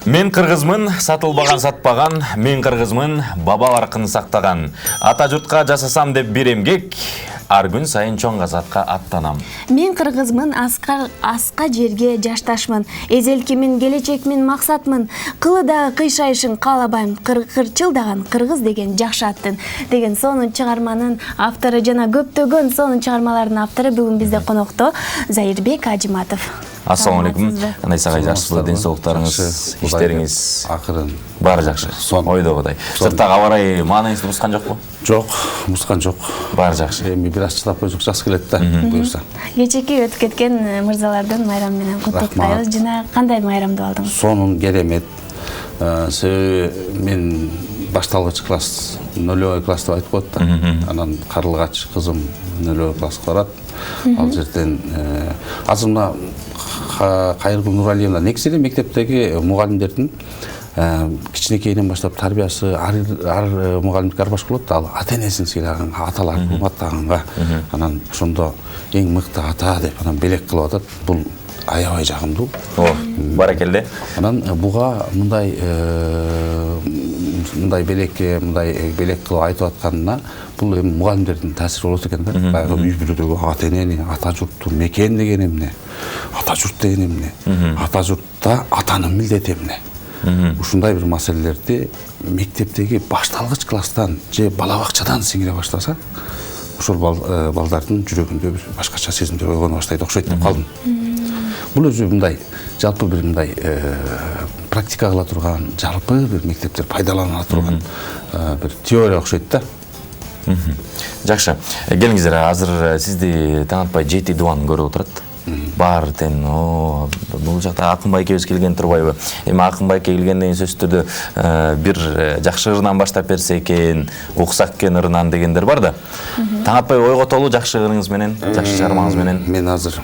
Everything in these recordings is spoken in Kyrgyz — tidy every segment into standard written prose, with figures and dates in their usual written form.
Мен кыргызмын, сатылбаган сатпаган, мен кыргызмын, бабаларкын сактаган. Ата журтка жасасам деп бир эмгек, ар күн сайын чоң казакка аттанам. Мен кыргызмын, аска жерге жашташмын, эзелкимин, келечекмин, максатмын. Кылыда кыйшайышын каалабайм, кырчылдаган кыргыз деген жакшы аттын. Деген сонун чыгарманын автору жана көптөгөн сонун чыгармалардын автору бүгүн бизде конокто Зайырбек Ажиматов. Ассаламу алейкум. Кандай сагай жакшысызбы, ден соолуктарыңыз, иштериңиз акырын баары жакшы. Ойдогудай. Сырттагы аба ырайы маанайыңызды бускан жокпу? Жок, бускан жок. Баары жакшы. Эми бир аз чыдап койсок жакшы келет да, буюрса. Кечеки өтүп кеткен мырзалардын майрамы менен куттуктайбыз. Жана кандай майрамды алдыңыз? Сонун керемет. Себеби мен башталгыч класс, нөлөй класс деп айтып коет да. Анан Карлыгач кызым нөлөй класска барат. Ал жерден азыр мына Кайыргүл Нуралиевна негизи мектептеги мугалимдердин кичинекейинен баштап тарбиясы ар мугалимдикке ар башка болот. Ал ата-энесин сыйлаган, аталарын урматтаганга, анан ошондо эң мыкты ата деп анан белек кылып атат. Бул аябай жагымдуу. Баракелде. Анан буга мындай белекке, мындай белек кылып айтып атканына бул эми мугалимдердин таасири болот экен да. Баягы үй бүлөдөгү ата-энени, ата журтту мекен деген эмне? Ата журт деген эмне? Ата журтта атанын милдети эмне? Ушундай бир маселелерди мектептеги башталгыч класстан же бала бакчадан сиңире баштаса, ошол балдардын жүрөгүндө бир башкача сезимдер ойгоно баштайт окшойт деп калдым. Бул өзү мындай жалпы бир мындай практика кыла турган, жалпы бир мектептер пайдалана турган бир теория окшойт да. Жакшы. Келиңиздер, азыр сизди таң атпай жети дуан көрүп отурат. Бар тен, бул жакта Акынбай экөөбүз келген турбайбы? Эми Акынбай келгенден сөзсүз түрдө бир жакшы ырынан баштап берсе экен, уксак экен ырынан дегендер бар да. Таң атпай ойготолу жакшы ырыңыз менен, жакшы чыгармаңыз менен. Мен азыр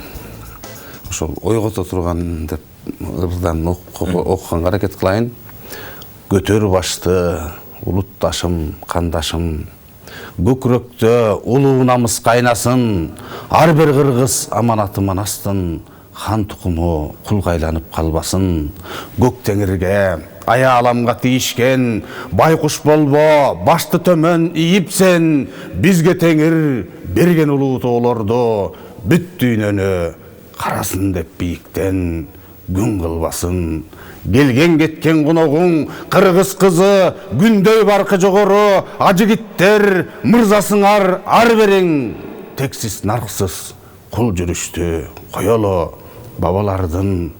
ошол ойгото турган деп ырдан окуганга аракет кылайын. Көтөр башты, улутташым, кандашым, көкүрөктө улуу намыс кайнасын, ар бир кыргыз аманатыман астын, хан тукуму кулга айланып калбасын. Көк теңирге аяламга тийишкен, байкуш болбо, башты төмөн ийипсен, бизге теңир берген улуу тоолорду, бүт дүйнөнү карасын деп бийиктен күн кылбасын. Келген кеткен коногуң кыргыз кызы, күндөй баркы жогору, ажыгиттер, мырзасыңар ар берең, тексиз нарксыз кул жүрүштү коелу бабалардын.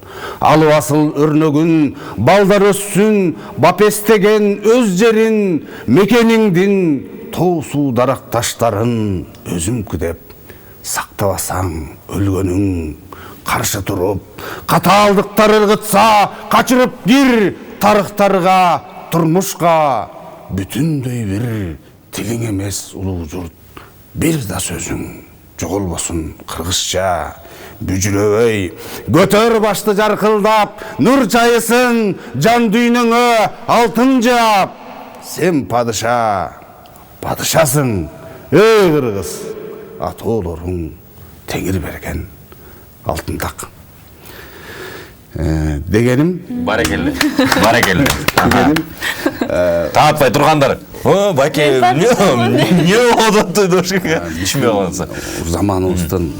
Алып асыл өрнөгүн, балдар өссүн, бапестеген өз жерин, мекениңдин тоо суу дарак таштарын өзүмкү деп сактабасаң өлгөнүң. Каршы туруп, катаалдыктар ыргытса, качырып кир тарыктарга, турмушка. Бүтүндөй бир тилиң эмес улуу журт, бир да сөзүң жоголбосун кыргызча. Бүжүрөбөй, көтөр башты жаркылдап, нур чайысын жан дүйнөңө алтын жаап. Сен падыша, падышасың, эй кыргыз, атоолоруң теңир берген алтын так. Дегеним баракелде. Таатпай тургандар. Баке, не одоттой дошуга. Ишме болса. Заманыбыздын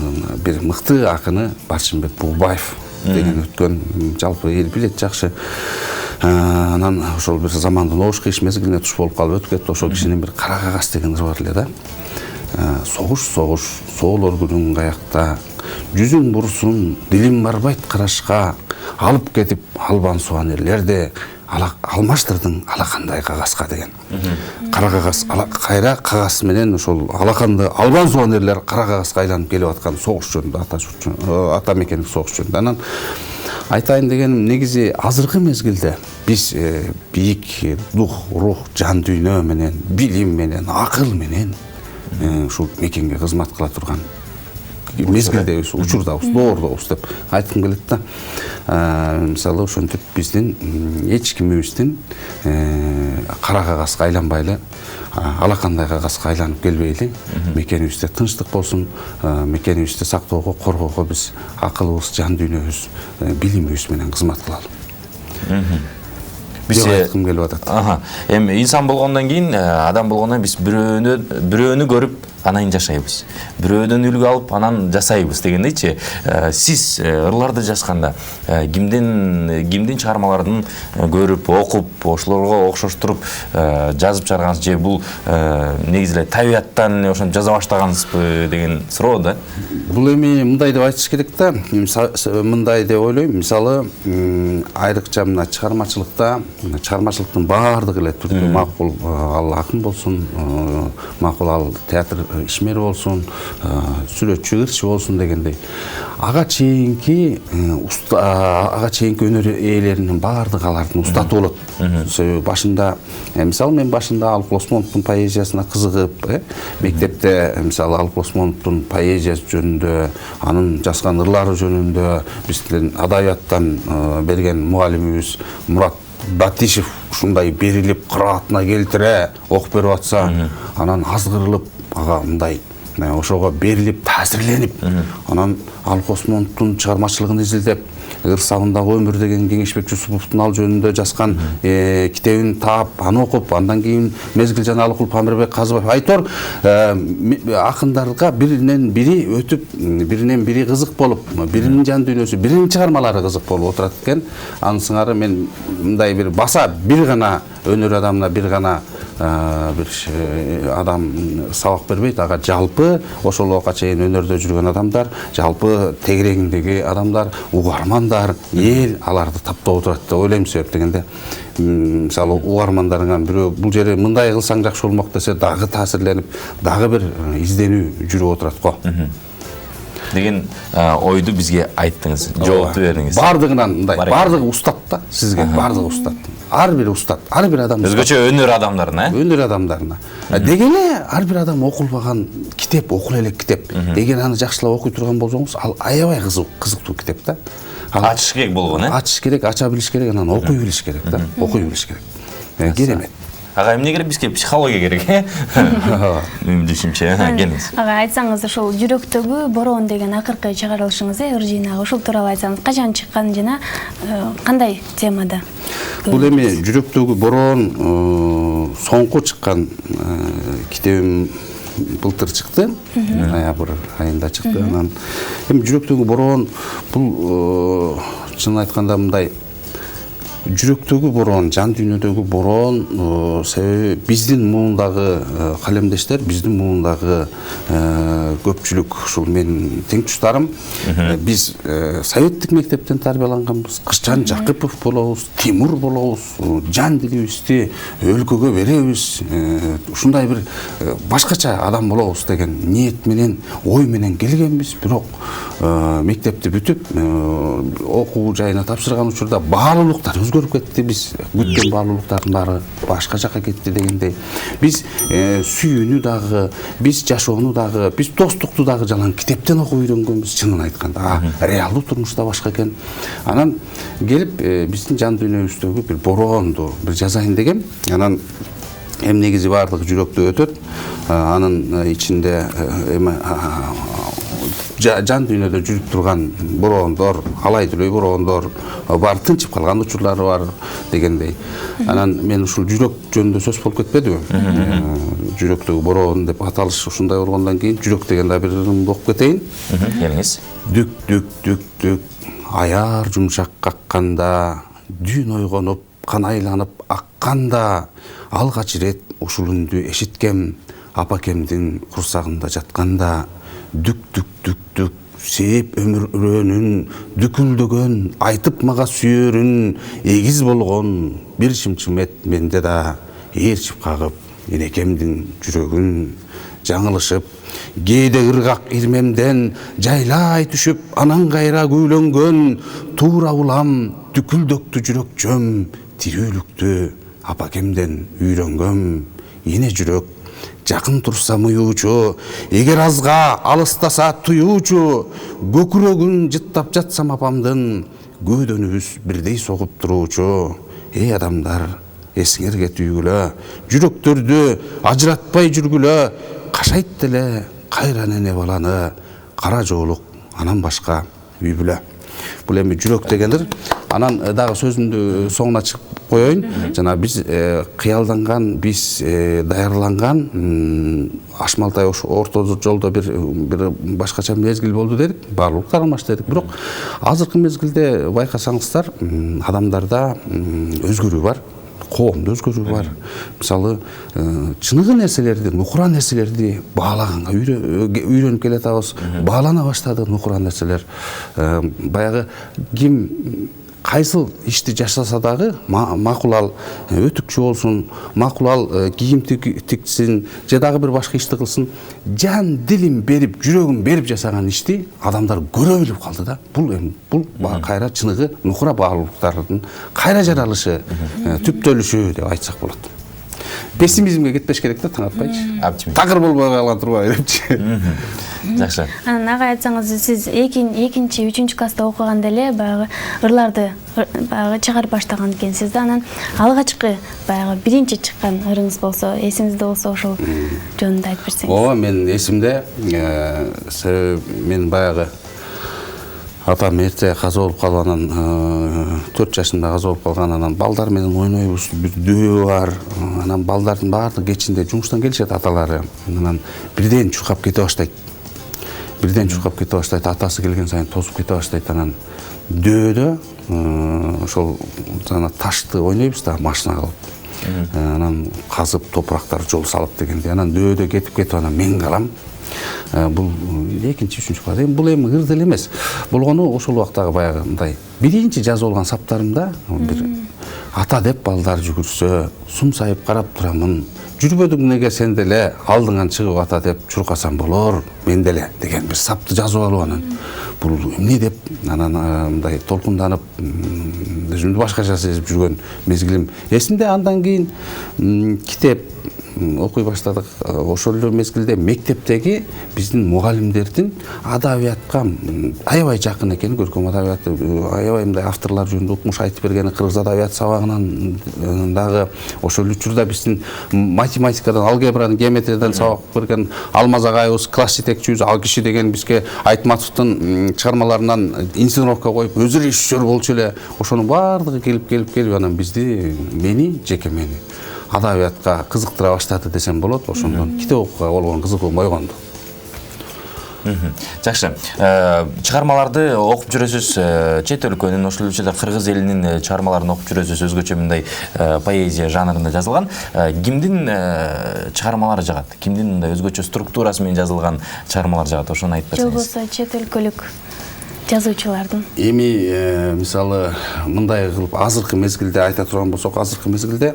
бир мыкты акыны Барчынбек Буубаев деген өткөн, жалпы эл билет жакшы. Анан ошол бир замандын ош кыйш мезгилине туш болуп калып өтүп кетти. Ошол кишинин бир Кара кагаз деген ыры бар эле да. Согуш, соолор күнүң каякта, жүзүң бурсун, дилим барбайт карашка, алып кетип албан суан эрлерде, алмаштырдың алакандай кагазга деген. Кара кагаз, кайра кагаз менен ошол алаканды албан суан эрлер кара кагазга айланып келип аткан согуш жөнүндө, ата мекендик согуш жөнүндө. Анан айтайын дегеним, негизи азыркы мезгилде биз бийик дух, рух, жан дүйнө менен, билим менен, акыл менен ушул мекенге кызмат кыла турган мезгилдебиз, учурдабыз, доордобуз деп айткым келет да. Мисалы ошентип биздин эч кимибиздин кара кагазга айланбайлы, алакандай кагазга айланып келбейли, мекенибизде тынчтык болсун, мекенибизди сактоого, коргоого биз акылыбыз, жан дүйнөбүз, билимибиз менен кызмат кылалы. Биз айткым келип атат. Эми инсан болгондон кийин, адам болгондон биз бирөөнү көрүп анан жашайбыз. Бирөөдөн үлгү алып анан жасайбыз дегендейчи. Сиз ырларды жазганда кимдин чыгармаларын көрүп, окуп, ошолорго окшоштуруп жазып чыгаргансыз же бул негизи эле табияттан ошентип жаза баштагансызбы деген суроо да. Бул эми мындай деп айтыш керек да. Мындай деп ойлойм. Мисалы, айрыкча мына чыгармачылыктын баардыгы эле түрдүү макул, ал акын болсун, макул ал театр ишмери болсун, сүрөтчү, ырчы болсун дегендей. Ага чейинки өнөр ээлеринин баардыгы алардын устаты болот. Башында, мисалы мен башында Алык Осмоновдун поэзиясына кызыгып, мектепте мисалы Алык Осмоновдун поэзиясы жөнүндө, анын жазган ырлары жөнүндө биздин адабияттан берген мугалимибиз Мурат Батишев ушундай берилип, кыраатына келтире окуп берип атса, анан азгырылып, ага мындай ошого берилип, таасирленип, анан Алык Осмоновдун чыгармачылыгын изилдеп, ыр сабындагы өмүр деген Кеңешбек Жусуповдун ал жөнүндө жазган китебин таап, аны окуп, андан кийин Мезгил жана Алыкул Памирбек Казыбаев айтор акындарга биринен бири өтүп, биринен бири кызык болуп, биринин жан дүйнөсү, биринин чыгармалары кызык болуп отурат экен. Анын сыңары мен мындай бир баса бир гана өнөр адамына бир гана бир адам сабак бербейт, ага жалпы ошол убакка чейин өнөрдө жүргөн адамдар, жалпы тегерегиндеги адамдар, угармандар, эл аларды таптап отурат деп ойлойм. Себеп дегенде, мисалы угармандарыңан бирөө бул жери мындай кылсаң жакшы болмок десе, дагы таасирленип, дагы бир изденүү жүрүп отурат го. Деген ойду бизге айттыңыз, жоопту бериңиз. Бардыгынан мындай, бардыгы устат да, сизге бардыгы устат. Ар бир устат, ар бир адам. Өзгөчө өнөр адамдарына, Өнөр адамдарына. Деги эле ар бир адам окулбаган китеп, окул элек китеп. Эгер аны жакшылап окуй турган болсоңуз, ал аябай кызыктуу китеп да. Ачыш керек болгон, Ачыш керек, ача билиш керек, анан окуй билиш керек да. Окуй билиш керек. Керемет. Ага, эмне керек бизге психология керек, Менин билишимче, келиңиз. Ага, айтсаңыз, ошол жүрөктөгү бороон деген акыркы чыгарылышыңыз, ыр жыйнагы, ошол тууралуу айтсаңыз, качан чыккан жана кандай темада? Бул эми жүрөктөгү бороон соңку чыккан китебим былтыр чыкты, ноябрь айында чыкты. Анан эми жүрөктөгү бороон бул чынын айтканда мындай жүрөктөгү бороон, жан дүйнөдөгү бороон, себеби биздин муундагы калемдештер, биздин муундагы көпчүлүк ушул менин теңтуштарым, биз советтик мектептен тарбияланганбыз. Кызчан Жакыпов болобуз, Тимур болобуз, жан дилибизди өлкөгө беребиз, ушундай бир башкача адам болобуз деген ниет менен, ой менен келгенбиз. Бирок мектепти бүтүп, окуу жайына тапшырган учурда баалуулуктар өзгөрүп кетти. Биз күткөн баалуулуктардын баары башка жака кетти дегендей. Биз сүйүүнү дагы, биз жашоону дагы, биз достукту дагы жалаң китептен окуп үйрөнгөнбүз, чынын айтканда. Реалдуу турмушта башка экен. Анан келип биздин жан дүйнөбүздөгү бир бороонду бир жазайын дегем. Анан негизи баардыгы жүрөктө өтөт. Анын ичинде жан дүйнөдө жүрүп турган бороондор, алай дүлөй бороондор бар, тынчып калган учурлары бар дегендей. Анан мен ушул жүрөк жөнүндө сөз болуп кетпедиби? Жүрөктөгү бороон деп аталыш ушундай болгондон кийин жүрөк деген да бир ырымды окуп кетейин. Келиңиз. Дүк дүк дүк дүк аяр жумшак какканда, дүйн ойгонуп, кан айланып акканда, алгач ирет ушул үндү эшиткем, апакемдин курсагында жатканда. Дүк дүк дүк дүк сээп өмүр өрөөнүн, дүкүлдөгөн айтып мага сүйөрүн, эгиз болгон бир чымчымет менде да ээрчип кагып энекемдин жүрөгүн. Жаңылышып кээде ыргак ирмемден жайлай түшүп, анан кайра күүлөнгөн туура улам дүкүлдөктү жүрөкчөм, тирүүлүктү апакемден үйрөнгөм. Эне жүрөк жакын турса муюучу, эгер азга алыстаса туюучу, көкүрөгүн жыттап жатсам апамдын, көөдөнүбүз бирдей согуп туруучу. Эй адамдар, эсиңерге түйгүлө, жүрөктөрдү ажыратпай жүргүлө, кашайт деле кайра эне баланы, кара жоолук анан башка үй бүлө. Бул эми жүрөк дегендир. Анан дагы сөзүмдү соңуна чыгып коеюн. Жана биз кыялданган, биз даярланган Ашмалтай орто жолдо бир башкача мезгил болду дедик. Баарлык алмаш дедик. Бирок азыркы мезгилде байкасаңыздар, адамдарда өзгөрүү бар. Коомдо өзгөрүү бар. Мисалы, чыныгы нерселерди, нукура нерселерди баалаганга үйрөнүп келатабыз. Баалана баштады нукура нерселер. Баягы ким кайсыл ишти жашаса дагы макул ал өтүкчү болсун, макул ал кийим тиксин, же дагы бир башка ишти кылсын, жан дилин берип, жүрөгүн берип жасаган ишти адамдар көрө билип калды да. Бул кайра чыныгы нукура баалуулуктардын кайра жаралышы, түптөлүшү деп айтсак болот. Пессимизмге кетпеш керек да, таң атпайчы. Такыр болбой калган турбай депчи. Жакшы. Анан ага айтсаңыз, сиз экинчи, үчүнчү класста окуганда эле баягы ырларды баягы чыгарып баштаган экенсиз да. Анан алгачкы баягы биринчи чыккан ырыңыз болсо, эсиңизде болсо ошол жөнүндө айтып берсеңиз. Ооба, менин эсимде, мен баягы атам эрте каза болуп калганын, 4 жашында каза болуп калган, анан балдар менен ойнойбуз, бир дөбө бар. Анан балдардын баардыгы кечинде жумуштан келишет аталары. Анан бирден чуркап кете баштайт. Атасы келген сайын тосуп кете баштайт. Анан дөбөдө ошол жана ташты ойнойбуз да, машина кылып. Анан казып топурактар жол салып дегенде. Анан дөбөдө кетип анан мен калам. Бул экинчи, үчүнчү класс. Бул эми ыр деле эмес. Болгону ошол убактагы баягы мындай биринчи жазып алган саптарымда бир ата деп балдар жүгүрсө, сумсайып карап турамын. Жүрбөдүң неге сен деле, алдыңан чыгып ата деп чуркасам болор, мен деле деген бир сапты жазып алып анан. Бул эмне деп анан мындай толкунданып, өзүмдү башкача сезип жүргөн мезгилим эсимде. Андан кийин китеп окуй баштадык. Ошол эле мезгилде мектептеги биздин мугалимдердин адабиятка аябай жакын экени, көркөм адабият, аябай мындай авторлор жөнүндө укмуш айтып бергени, кыргыз адабият сабагынан дагы ошол учурда биздин математикадан, алгебрадан, геометриядан сабак берген Алмаз агайыбыз класс жетекчибиз, ал киши деген бизге Айтматовдун чыгармаларынан инсценировка коюп, өзү режиссер болчу эле. Ошонун баардыгы келип анан бизди, жеке мени адабиятка кызыктыра баштады десем болот. Ошондон китеп окууга болгон кызыгуум ойгонду. Жакшы. Чыгармаларды окуп жүрөсүз, чет өлкөнүн, ошол эле кыргыз элинин чыгармаларын окуп жүрөсүз, өзгөчө мындай поэзия жанрында жазылган. Кимдин чыгармалары жагат? Кимдин мындай өзгөчө структурасы менен жазылган чыгармалар жагат? Ошону айтып берсеңиз. Же болбосо чет өлкөлүк жазуучулардын. Эми мисалы мындай кылып азыркы мезгилде айта турган болсок, азыркы мезгилде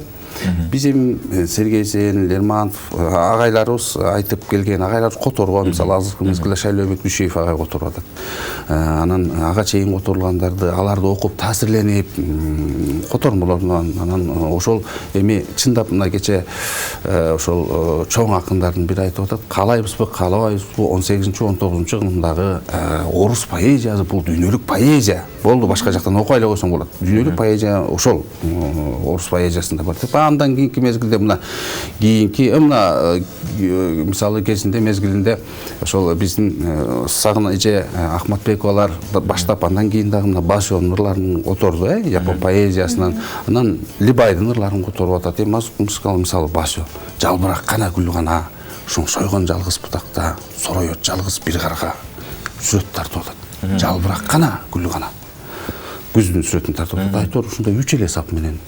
биз эми Сергей Сен, Лермонтов агайларыбыз айтып келген, агайларыбыз которгон. Мисалы азыркы мезгилде Шайлообек Дүйшөев агай которуп атат. Анан ага чейин которулгандарды, аларды окуп таасирленип котормолорунан, анан ошол эми чындап мына кече ошол чоң акындардын бири айтып атат, каалайбызбы, каалабайбызбы, 18-19 кылымдагы орус поэзиясы бул дүйнөлүк поэзия болду, башка жактан окуй эле койсоң болот. Дүйнөлүк поэзия ошол орус поэзиясында бар деп. Андан кийинки мезгилде мына кийинки мисалы кезинде мезгилинде ошол биздин Сагына эже Ахматбековалар баштап, андан кийин дагы мына Басёнун ырларын которду, Япон поэзиясынан, анан Либайдын ырларын которуп атат. Мисалы Басё, жалбырак кана гүл гана, сойгон жалгыз бутакта сороёт жалгыз бир карга, сүрөт тартып атат. Жалбырак кана гүл гана, күздүн сүрөтүн тартып атат. Айтор ушундай 3 эле сап менен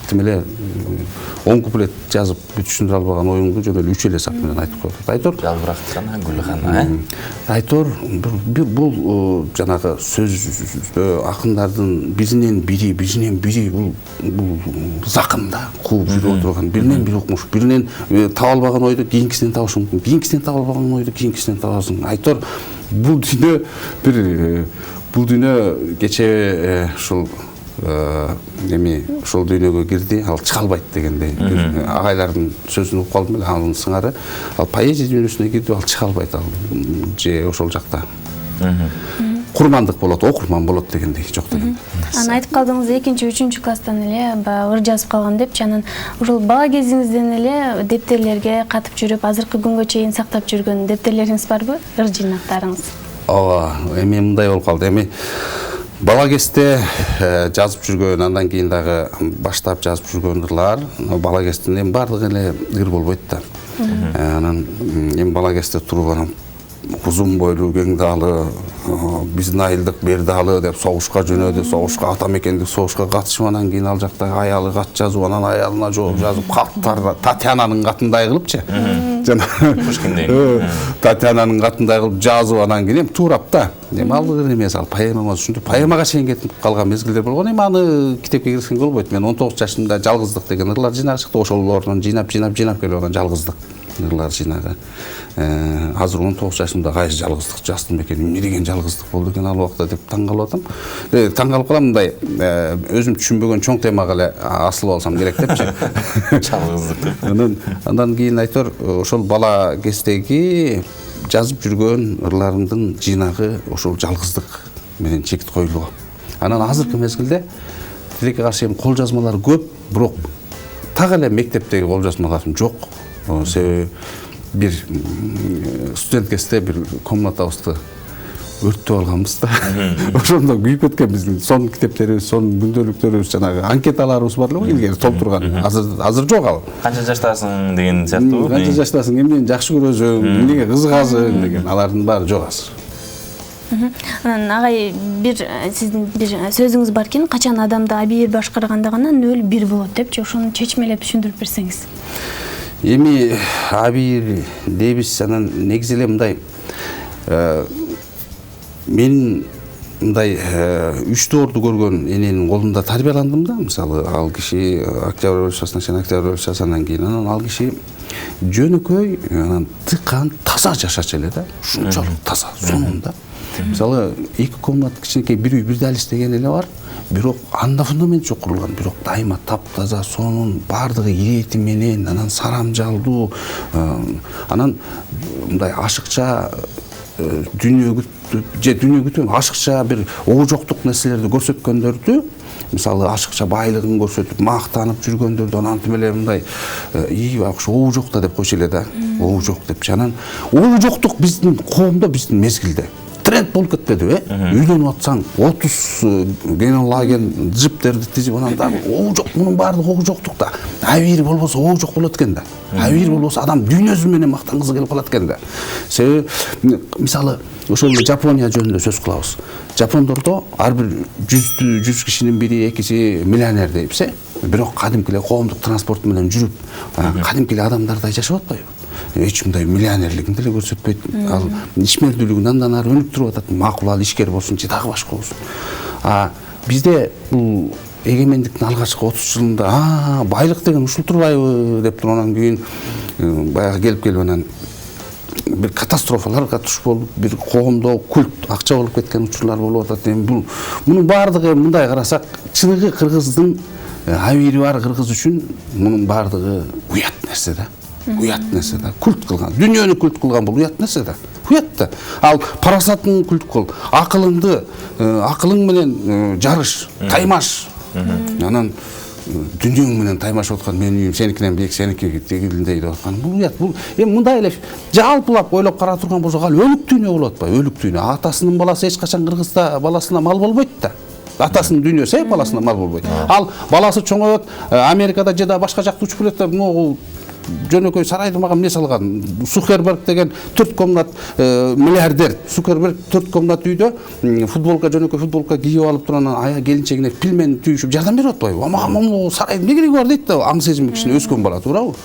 тим эле 10 куплет жазып бүтүшүндүрө албаган оюңду жөн эле 3 эле сап менен айтып коет. Айтор жалбырак кана гүл гана, Айтор бул жанагы сөз акындардын биринен бири бул закын да, кууп жүрүп отурган, биринен бири укмуш, биринен таба албаган ойду кийинкисинен табышы мүмкүн, кийинкисинен таба албаган ойду кийинкисинен табасың. Айтор бул дүйнө кечээ ушул эми ошол дүйнөгө кирди, ал чыга албайт дегендей. Агайлардын сөзүн угуп калдым эле, анын сыңары. Ал поэзия дүйнөсүнө кирди, ал чыга албайт, ал же ошол жакта курмандык болот, окурман болот дегендей, жок дегенде. Анан айтып калдыңыз, 2-3 класстан эле ыр жазып калган депчи. Анан ошол бала кезиңизден эле дептерлерге катып жүрүп, азыркы күнгө чейин сактап жүргөн дептерлериңиз барбы? Ыр жыйнактарыңыз? Ооба, эми мындай болуп калды. Эми Бала кезде жазып жүргөн, андан кийин дагы баштап жазып жүргөн ырлар, бала кезден эми бардыгы эле ыр болбойт да. Анан эми бала кезде туруп анан узун бойлуу, кең даалы, биздин айылдык Бердалы деп согушка жөнөдү, согушка ата мекендик согушка катышып, анан кийин ал жакта аялы кат жазып, анан аялына жооп жазып, каттар Татьянанын катындай кылыпчы. Татьянанын катындай кылып жазып, анан кийин эми туурап да. Эми ал ыр эмес, ал поэма эмес. Ушинтип поэмага чейин кетип калган мезгилдер болгон. Эми аны китепке киргизген болбойт. Мен 19 жашымда жалгыздык деген ырлар жинагы чыкты. Ошолордон жыйнап келип анан жалгыздык ырлар жинагы. Азыр 19 жашымда кайсы жалгыздык жаздым экен, эмне деген жалгыздык болду экен ал убакта деп таң калып атам. Таң калып калам, мындай өзүм түшүнбөгөн чоң темага эле асыл болсам керек депчи. Жалгыздык. Андан кийин айтор, ошол бала кездеги жазып жүргөн ырларымдын жыйнагы ошол жалгыздык менен чекит коюлган. Анан азыркы мезгилде тилекке каршы кол жазмалар көп, бирок так эле мектептеги кол жазмаларым жок. Себеби бир студент кезде бир комнатабызды өрттөп алганбыз да. Ошондо күйүп кеткен биздин сон китептерибиз, сон күндөлүктөрүбүз, жанагы анкеталарыбыз бар эле илгери толтурган. Азыр жок ал. Канча жаштасың деген сыяктуу. Канча жаштасың, эмнени жакшы көрөсүң, эмнеге кызыгасың деген алардын баары жок азыр. Анан агай бир сиздин бир сөзүңүз бар экен, качан адамды абийир башкаргандагына нөл бир болот депчи, ошону чечмелеп түшүндүрүп берсеңиз. Эми абийир дейбиз, анан негизи эле мындай мен мындай 3 доорду көргөн эненин колунда тарбияландым да. Мисалы, ал киши Октябрь революциясынан чейин, Октябрь революциясынан кийин анан ал киши жөнөкөй, анан тыкан таза жашачу эле да. Ушунчалык таза, сонун да. Мисалы, 2 комнат кичинекей бир үй, бир дализ деген эле бар. Бирок анда фундамент жок курулган, бирок дайыма таптаза, сонун, бардыгы ирети менен, анан сарамжалдуу, анан мындай ашыкча дүнүйгү ашыкча бир оожоктук нерселерди көрсөткөндөрдү, мисалы ашыкча байлыгын көрсөтүп мактанып жүргөндөрдү анан антип эле мындай ошо оожок да деп койчу эле да. Оожок депчи. Анан оожоктук биздин коомдо, биздин мезгилде тренд болуп кетпедиби? Үйлөнүп атсаң 30 генеалоген джиптерди тизип, анан дагы оожок, мунун баардыгы оожоктук да. Абийир болбосо оожок болот экен да. Абийир болбосо адам дүйнөсү менен мактангысы келип калат экен да. Себеби мисалы ошол Жапония жөнүндө сөз кылабыз. Жапондордо ар бир 100 кишинин бири, экиси миллионер дейбиз, бирок кадимки эле коомдук транспорт менен жүрүп, кадимки эле адамдардай жашап атпайбы? Эч мындай миллионерлигин деле көрсөтпөйт. Ал ишмердүүлүгүн андан ары өнүктүрүп атат. Макул ал ишкер болсунчу, дагы башка болсун. Бизде бул эгемендиктин алгачкы 30 жылында байлык деген ушул турбайбы деп туруп, анан кийин баягы келип анан бир катастрофаларга туш болуп, бир коомдо культ акча болуп кеткен учурлар болуп атат. Эми мунун баардыгы мындай карасак, чыныгы кыргыздын абийири бар кыргыз үчүн мунун баардыгы уят нерсе да. Уят нерсе да. Культ кылган, дүйнөнү культ кылган бул уят нерсе да. Уят да. Ал парасатын культ кыл, акылың менен жарыш, таймаш. Анан дүйнөң менен таймашып аткан, менин үйүм сеникинен бийик, сеники тегилиндей деп аткан. Бул уят. Бул эми мындай эле жалпылап ойлоп карап турган болсок, ал өлүк дүйнө болуп атпайбы? Өлүк дүйнө. Атасынын баласы эч качан кыргызда баласына мал болбойт да. Атасынын дүйнөсү баласына мал болбойт. Ал баласы чоңойот, Америкада же да башка жакта учуп келет, могу жөнөкөй сарайды мага эмне салган? Цукерберг деген 4 комнат миллиардер. Цукерберг 4 комнат үйдө футболка, жөнөкөй футболка кийип алып турган ая келинчегине пилмен түйүшүп жардам берип атпайбы? Мага могу сарайды эмне кереги бар дейт да, аң сезими кишине өскөн бала, туурабы?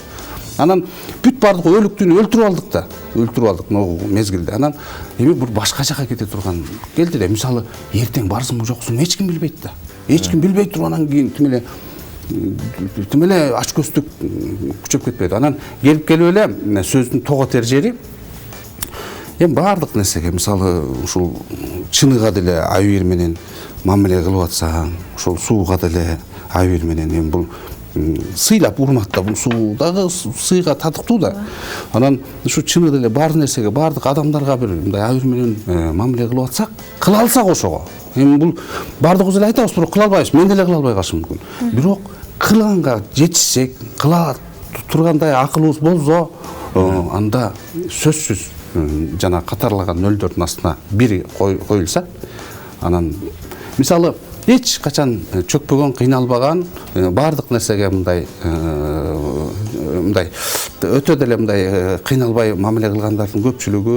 Анан бүт бардыгы өлүк дүйнө өлтүрүп алдык да. Өлтүрүп алдык могу мезгилде. Анан эми бир башка жака кете турган келди да. Мисалы, эртең барсыңбы жоксуңбу эч ким билбейт да. Эч ким билбей туруп анан кийин тим эле ачкөздүк күчөп кетпейди. Анан келип эле сөздүн того тер жери эми баардык нерсеге, мисалы, ушул чыныга деле абийир менен мамиле кылып атсаң, ошол сууга деле абийир менен эми бул сыйлап урматтап, бул суу дагы сыйга татыктуу да. Анан ушу чыны деле бар нерсеге, баардык адамдарга бир мындай абийир менен мамиле кылып атсак, кыла алсак ошого. Эми бул баардыгыбыз эле айтабыз, бирок кыла албайбыз. Мен деле кыла албай калышым мүмкүн. Бирок кылганга жетишсек, кыла тургандай акылыбыз болсо, анда сөзсүз жана катарлаган нөлдөрдүн астына бири коюлса, анан Мисалы, эч качан чөкпөгөн, кыйналбаган, бардык нерсеге мындай өтө деле мындай кыйналбай мамиле кылгандардын көпчүлүгү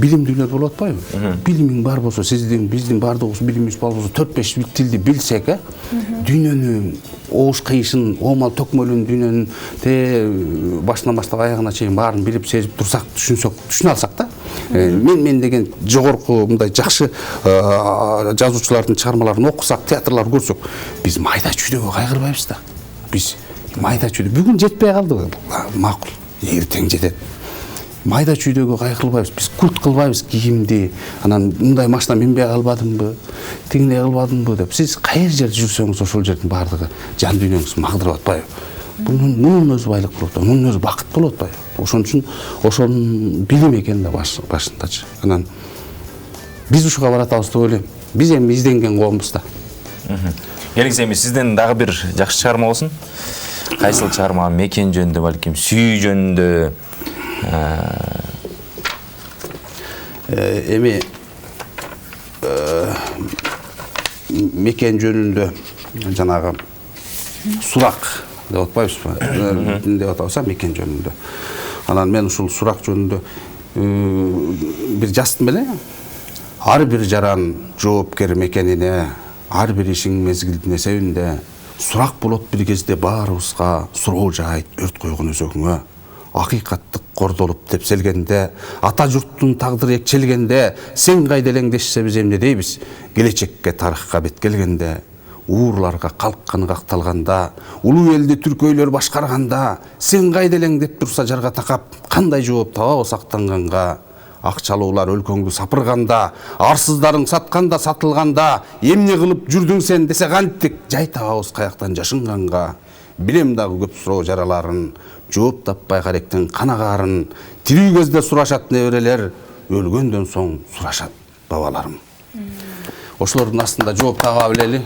билим дүйнөдө болуп атпайбы? Билимиң бар болсо, биздин бардыгыбыз билимибиз бар болсо, 4-5 тилди билсек, дүйнөнүн оош кыйышын, оомал төкмөлүн, дүйнөнүн башынан баштап аягына чейин баарын билип, сезип турсак, түшүнө алсак да. Мен деген жогорку мындай жакшы жазуучулардын чыгармаларын окусак, театрлар көрсөк, биз майда чүйдөгө кайгырбайбыз да. Биз майда чүйдө бүгүн жетпей калды, макул, эртең жетет. Майда чүйдөгө кайгырбайбыз, биз культ кылбайбыз кийимди, анан мындай машина минбей калбадымбы, тигиндей кылбадымбы деп. Сиз кайер жерде жүрсөңүз, ошол жердин бардыгы жан дүйнөңүз магдырып атпайбы? Мунун өзү байлык болуп атпайбы? Мунун өзү бакыт болуп атпайбы? Ошон үчүн ошонун билим экен да башындачы. Анан биз ушуга баратабыз деп ойлойм. Биз эми изденген коомбуз да. Келиңиз эми сизден дагы бир жакшы чыгарма болсун. Кайсыл чыгарма? Мекен жөнүндө, балким сүйүү жөнүндө. Эми мекен жөнүндө жанагы сурак деп атпайбызбы? Деп атабыза мекен жөнүндө. Анан мен ушул сурак жөнүндө бир жаздым эле. Ар бир жаран жоопкер мекенине, ар бир ишиң мезгилдин эсебинде сурак болот бир кезде баарыбызга суроо жаайт өрт койгон өзөгүңө. Акыйкаттык кордолуп тепселгенде, ата журттун тагдыры экчелгенде, сен кайда элең дешсе биз эмне дейбиз? Келечекке тарыхка бет келгенде, уурларга калкканы какталганда, улуу элди түркөйлөр башкарганда, сен кайда элең деп турса жарга такап, кандай жооп табабыз актанганга? Акчалуулар өлкөңдү сапырганда, арсыздарың сатканда, сатылганда, эмне кылып жүрдүң сен десе кантип жай табабыз каяктан жашынганга? Билем дагы көп суроо жараларын, жооп таппай каректин канагаарын, тирүү кезде сурашат неберелер, өлгөндөн соң сурашат бабаларым. Ошолордун астында жооп таба билели,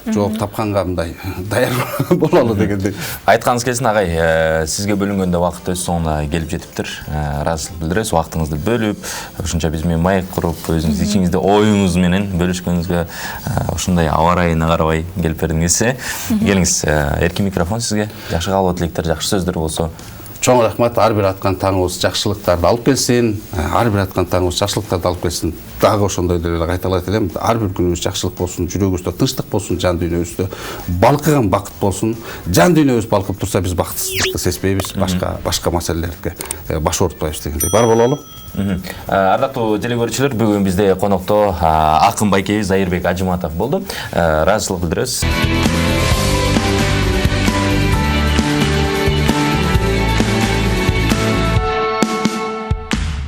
жооп тапканга мындай даяр бололу дегендей. Айтканыңыз келсин агай, сизге бөлүнгөндө убакыт өз соңуна келип жетиптир. Ыраазычылык билдиребиз, убактыңызды бөлүп, ушунча биз менен маек куруп, өзүңүз ичиңизде оюңуз менен бөлүшкөнүзгө ушундай аба ырайына карабай келип бердиңиз. Келиңиз, эркин микрофон сизге. Жакшы каалоо тилектер, жакшы сөздөр болсо. Чоң рахмат, ар бир аткан таңыбыз жакшылыктарды алып келсин, ар бир аткан таңыбыз жакшылыктарды алып келсин. Дагы ошондой деле кайталайт элем, ар бир күнүбүз жакшылык болсун, жүрөгүбүздө тынчтык болсун, жан дүйнөбүздө балкыган бакыт болсун. Жан дүйнөбүз балкып турса, биз бакытсыздыкты сезбейбиз, башка маселелерге баш оорутпайбыз дегендей. Бар бололу. Ардактуу теле көрүүчүлөр, бүгүн бизде конокто акын байкебиз Айырбек Ажыматов болду. Ыраазычылык билдиребиз.